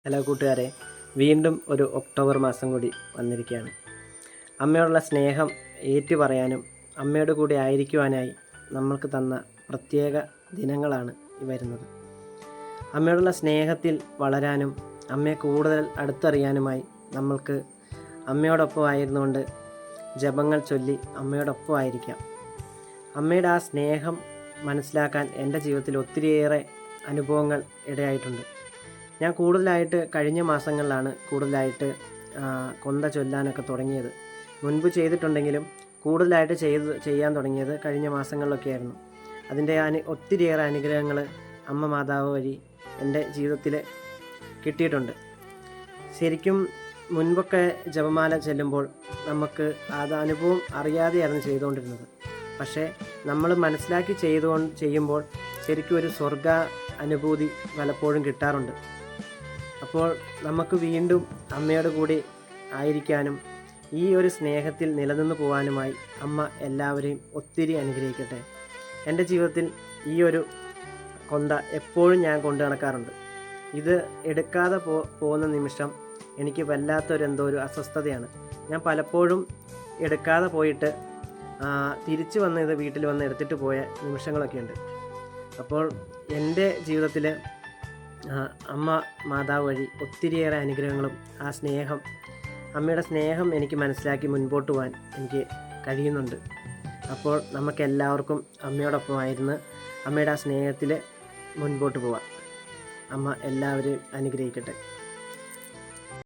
Hello കൂട്ടുകാരെ, വീണ്ടും ഒരു ഒക്ടോബർ മാസം കൂടി വന്നിരിക്കുകയാണ്. അമ്മയോടുള്ള സ്നേഹം ഏറ്റുപറയാനും അമ്മയുടെ കൂടെ ആയിരിക്കുവാനായി നമ്മൾക്ക് തന്ന പ്രത്യേക ദിനങ്ങളാണ് ഈ വരുന്നത്. അമ്മയോടുള്ള സ്നേഹത്തിൽ വളരാനും അമ്മയെ കൂടുതൽ അടുത്തറിയാനുമായി നമ്മൾക്ക് അമ്മയോടൊപ്പം ആയിരുന്നുകൊണ്ട് ജപങ്ങൾ ചൊല്ലി അമ്മയോടൊപ്പം ആയിരിക്കാം. അമ്മയുടെ ആ സ്നേഹം മനസ്സിലാക്കാൻ എൻ്റെ ജീവിതത്തിൽ ഒത്തിരിയേറെ അനുഭവങ്ങൾ ഇടയായിട്ടുണ്ട്. ഞാൻ കൂടുതലായിട്ട് കഴിഞ്ഞ മാസങ്ങളിലാണ് കൊന്ത ചൊല്ലാനൊക്കെ തുടങ്ങിയത്. മുൻപ് ചെയ്തിട്ടുണ്ടെങ്കിലും കൂടുതലായിട്ട് ചെയ്യാൻ തുടങ്ങിയത് കഴിഞ്ഞ മാസങ്ങളിലൊക്കെ ആയിരുന്നു. അതിൻ്റെ ഒത്തിരിയേറെ അനുഗ്രഹങ്ങൾ അമ്മ മാതാവ് വഴി എൻ്റെ ജീവിതത്തിൽ കിട്ടിയിട്ടുണ്ട്. ശരിക്കും മുൻപൊക്കെ ജപമാല ചെല്ലുമ്പോൾ നമുക്ക് അത് അനുഭവം അറിയാതെയായിരുന്നു ചെയ്തുകൊണ്ടിരുന്നത്. പക്ഷേ നമ്മൾ മനസ്സിലാക്കി ചെയ്യുമ്പോൾ ശരിക്കും ഒരു സ്വർഗ അനുഭൂതി പലപ്പോഴും കിട്ടാറുണ്ട്. അപ്പോൾ നമുക്ക് വീണ്ടും അമ്മയുടെ കൂടെ ആയിരിക്കാനും ഈ ഒരു സ്നേഹത്തിൽ നിലനിന്ന് പോകാനുമായി അമ്മ എല്ലാവരെയും ഒത്തിരി അനുഗ്രഹിക്കട്ടെ. എൻ്റെ ജീവിതത്തിൽ ഈ ഒരു കൊന്ത എപ്പോഴും ഞാൻ കൊണ്ടു നടക്കാറുണ്ട്. ഇത് എടുക്കാതെ പോകുന്ന നിമിഷം എനിക്ക് വല്ലാത്തൊരു ഒരു അസ്വസ്ഥതയാണ്. ഞാൻ പലപ്പോഴും എടുക്കാതെ പോയിട്ട് തിരിച്ചു വന്ന് ഇത് വീട്ടിൽ വന്ന് എടുത്തിട്ട് പോയ നിമിഷങ്ങളൊക്കെ ഉണ്ട്. അപ്പോൾ എൻ്റെ ജീവിതത്തിൽ അമ്മ മാതാവ് വഴി ഒത്തിരിയേറെ അനുഗ്രഹങ്ങളും ആ സ്നേഹം, അമ്മയുടെ സ്നേഹം എനിക്ക് മനസ്സിലാക്കി മുൻപോട്ട് പോകാൻ എനിക്ക് കഴിയുന്നുണ്ട്. അപ്പോൾ നമുക്കെല്ലാവർക്കും അമ്മയോടൊപ്പമായിരുന്ന് അമ്മയുടെ ആ സ്നേഹത്തിൽ മുൻപോട്ട് പോവാം. അമ്മ എല്ലാവരെയും അനുഗ്രഹിക്കട്ടെ.